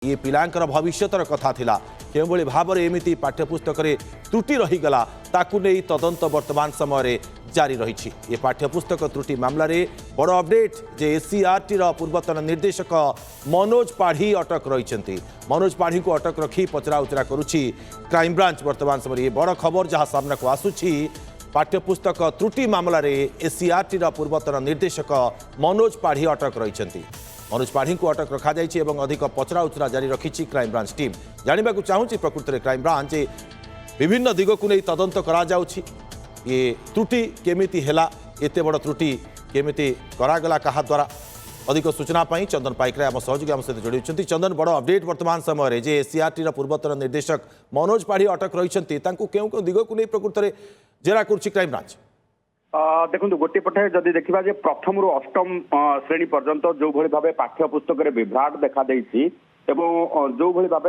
ये पिलांकर भविष्यतर कथा थिला केवल भाव में एमती पाठ्यपुस्तक त्रुटि रहीगला ताकू नहीं तदंत वर्तमान समय जारी रही। ये पाठ्यपुस्तक त्रुटि मामलें बड़ अपडेट जे एससीईआरटी पूर्वतन निर्देशक मनोज पाढ़ी अटक रही। मनोज पाढ़ी को अटक रखी पचराउचरा करुछि क्राइमब्रांच। वर्तमान समय ये बड़ खबर जहां सामना को आसुछि पाठ्यपुस्तक त्रुटि मामलें एससीईआरटी पूर्वतन निर्देशक मनोज पाढ़ी अटक रही। मनोज पाढ़ी को अटक रखा जाइए और अधिक पचराउचरा जारी रखी क्राइमब्रांच टीम। जानवा चाहूँगी प्रकृत में क्राइमब्रांच विभिन्न दिग को नहीं तदंत करा जाउछि। ये त्रुटि केमिति हेला, एते बड़ त्रुटि केमिति करागला कहा द्वारा अधिक सूचना पाई चंदन पाइकरे आम सहयोगी आम सहित जोड़ी। चंदन, बड़ अपडेट वर्तमान समय जे एससीईआरटी पूर्वतन निर्देशक मनोज पाढ़ी अटक रही क्यों दिग को नहीं प्रकृत में जेरा करुछि क्राइमब्रांच? देखो गोटे पटे जदि देखा जे प्रथम रु अष्टम श्रेणी पर्यंत जो भली भाव पाठ्यपुस्तक विभ्राट देखा देछि एवं जो भली भाव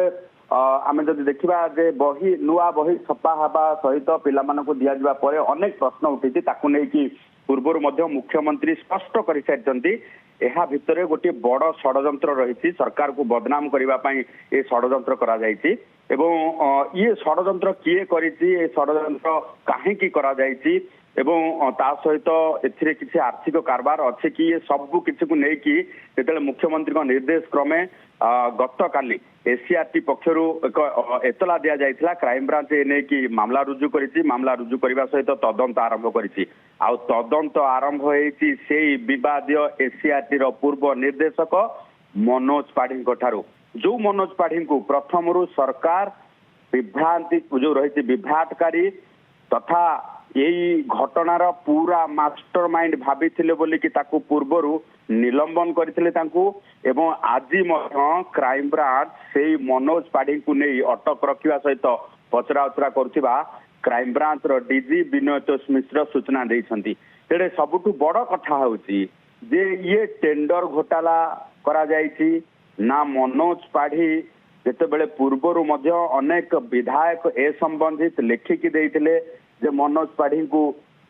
आम जदि देखा जे बही नुआ बही छपा हवा सहित पिला मानकु दिया जिबा परे अनेक प्रश्न उठी ताकू नै कि पूर्वर मध्य मुख्यमंत्री स्पष्ट कर सारिछन्ती एहा भितरे गोटे बड़ षडयंत्र रही सरकार को बदनाम करने ये षडयंत्र करा जायछि एवं ये षडयंत्र किए करिछि ए षडयंत्र काहेकि करा जायछि एवं ता सहित एथिरे किसी आर्थिक कारबार अच्छे कि ये सबू किसी को लेकिन जो मुख्यमंत्री निर्देश क्रमे गत काली एससीईआरटी पक्षर एक एतला दि जाइथिला क्राइमब्रांच ए कि मामला रुजु करिछि। मामला रुजु करने सहित तदंत आरंभ करिछि। आ तदंत आरंभ होइछि सेही विवादीय एससीईआरटी पूर्व निर्देशक मनोज पाढ़ी ठारू। जो मनोज पाढ़ी को प्रथम सरकार विभ्रांति जो रही विभ्राटकारी तथा यही घटनार पूरा मास्टर माइंड भाभी बोली कि ताकू पूर्वर निलंबन करथिले तांकू एवं आज क्राइमब्रांच से मनोज पाढ़ी को नहीं अटक रखा सहित पचराउचरा करुवा क्राइमब्रांच डीजी विनोद मिश्र सूचना देइछन्ती। तेरे सबुठु बड़ कथा होउची जे ये टेंडर घोटाला करा जाइछि ना मनोज पाढ़ी जेतेबेले पूर्वर मध्य अनेक विधायक ए संबंधित लेखिकी देइथिले जे मनोज पाढ़ी को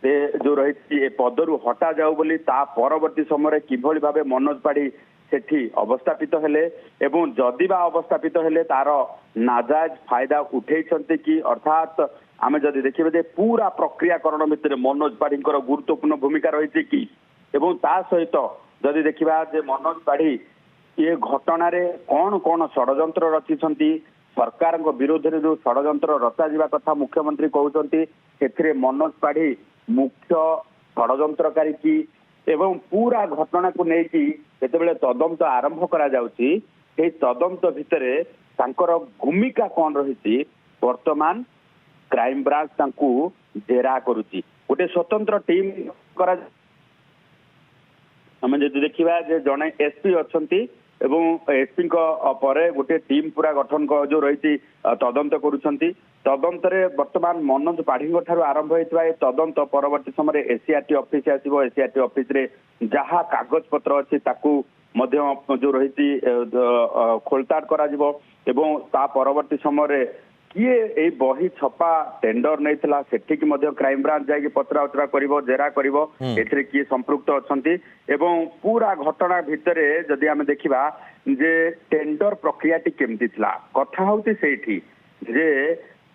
जो रही पदरू हटा जाऊ बोली ता परवर्ती समय किभली भावे मनोज पाढ़ी सेठी अवस्थापित हेले एवं जदि बा अवस्थापित हेले तार नाजायज फायदा उठेइछन्ते कि अर्थात आमे जदि देखिबे जे पूरा प्रक्रियाकरण भितर मनोज पाढ़ी गुरुत्वपूर्ण भूमिका रही कि एवं ता सहित जदि देखिबा जे मनोज पाढ़ी ये घटना कौन कौन षडयंत्र रचिछन्ती सरकार विरोध में जो षडयंत्र रचा जा कथा मुख्यमंत्री कहते से मनोज पाढ़ी मुख्य षडयंत्रकारी की एवं पूरा घटना को लेकिन जितेबाला तदंत आरंभ करा जाउछि से तदंत भितर तांकर भूमिका कौन रही वर्तमान क्राइमब्रांच तांकू जेरा करुछि। गोटे स्वतंत्र टीम करा आम जदि देखा जड़े एसपी अच्छी एवं एसपी परे गोटे टीम पूरा गठन जो रही तदंत करुछंती। तदंत वर्तमान मनोज पाढ़ी ठारू आरंभ होता है तदंत परवर्ती समय एससीईआरटी ऑफिस आसीबो। एससीईआरटी ऑफिस रे जहाँ कागज पत्र अच्छी ताकू मध्य जो रही खोलताड़ करा जिवो एवं ता परवर्ती समय किए ए बही छपा टेंडर नहीं थिला सेठिक मध्य क्राइमब्रांच जाके पचरा उचरा करिवो जेरा करिवो एथिरे किए संपृक्त अछंती एवं पूरा घटना भितरे जदि आमे देखिबा जे टेंडर प्रक्रियाटी केमती थिला कथा होती सेठी जे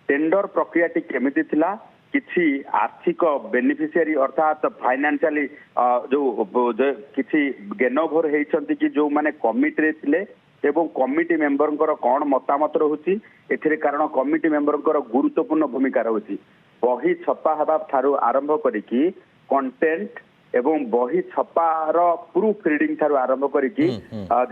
टेंडर प्रक्रियाटी केमती थिला किछि आर्थिक बेनिफिशियरी अर्थात फाइनेंशियली जो किछि गेन ओवर हेइछंती कि जो माने कमिटी रे थिले एवं कमिटी मेंबर कौन मतामत रोचे एथिरे कारण कमिटी मेंबर गुरुत्वपूर्ण भूमिका रोचे। बही छपा हवा ठारू आरंभ करिकी कंटेंट एवं बही छपार प्रूफ रीडिंग ठारू आरंभ करिकी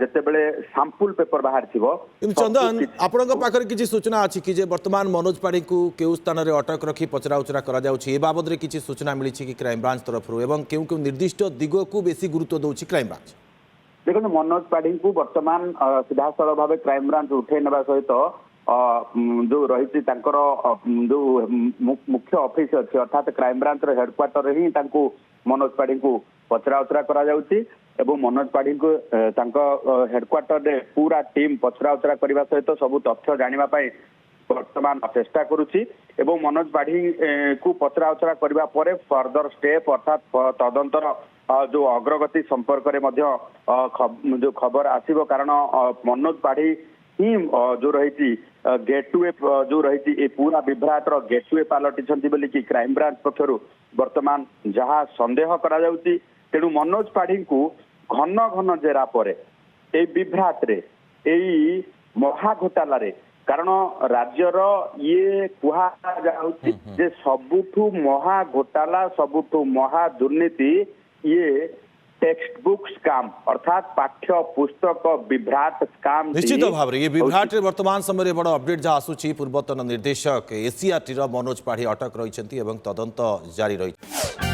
जेतेबेले सैंपल पेपर बाहर थिबो। चंदन, आपनक पाखरे किछि सूचना अछि कि जे वर्तमान मनोज पाढ़ी को केउ स्थान रे अटक रखी पचराउचरा करा जाउछि ए बाबद रे किछि सूचना मिली कि क्राइम ब्रांच तरफ एवं केउ निर्दिष्ट दिग को बेसी गुरुत्व दउछि क्राइम ब्रांच? देखो मनोज पाढ़ी को वर्तमान सीधासल भाव क्राइमब्रांच उठे ना सहित जो रही जो मुख्य ऑफिस अच्छी अर्थात क्राइमब्रांच हेडक्वार्टर ही मनोज पाढ़ी को पचराउचरा करा जाउछि एवं मनोज पाढ़ी को हेडक्वार्टर रे पूरा टीम पचराउचरा करने सहित सबू तथ्य जानिबा पई वर्तमान चेष्टा करुछि एवं मनोज पाढ़ी को पचराउचरा करबा परे फर्दर स्टेप अर्थात तदंतर जो अग्रगति संपर्क में जो खबर आसीबो कारण मनोज पाढ़ी ही जो रही गेटवे जो रही ए पूरा विभ्राट गेटवे पलटि बोली कि क्राइम ब्रांच पक्षर वर्तमान जहाँ संदेह करा जाउची तेणु मनोज पाढ़ी को घन घन जेरा पर ए विभ्राट रे एई महा घोटाला रे कारण राज्यर ये कुहा जाउची जे सबुठु महा घोटाला सबुठु महा दुर्नीति ये टेक्स्ट बुक स्काम अर्थात पाठ्य पुस्तक विभ्राट स्काम निश्चित भाव ये विभ्राट रे वर्तमान समय बड़ अपडेट जहाँ आसूची पूर्वतन निर्देशक एसीआरटी मनोज पाढ़ी अटक रही तदंत जारी रही।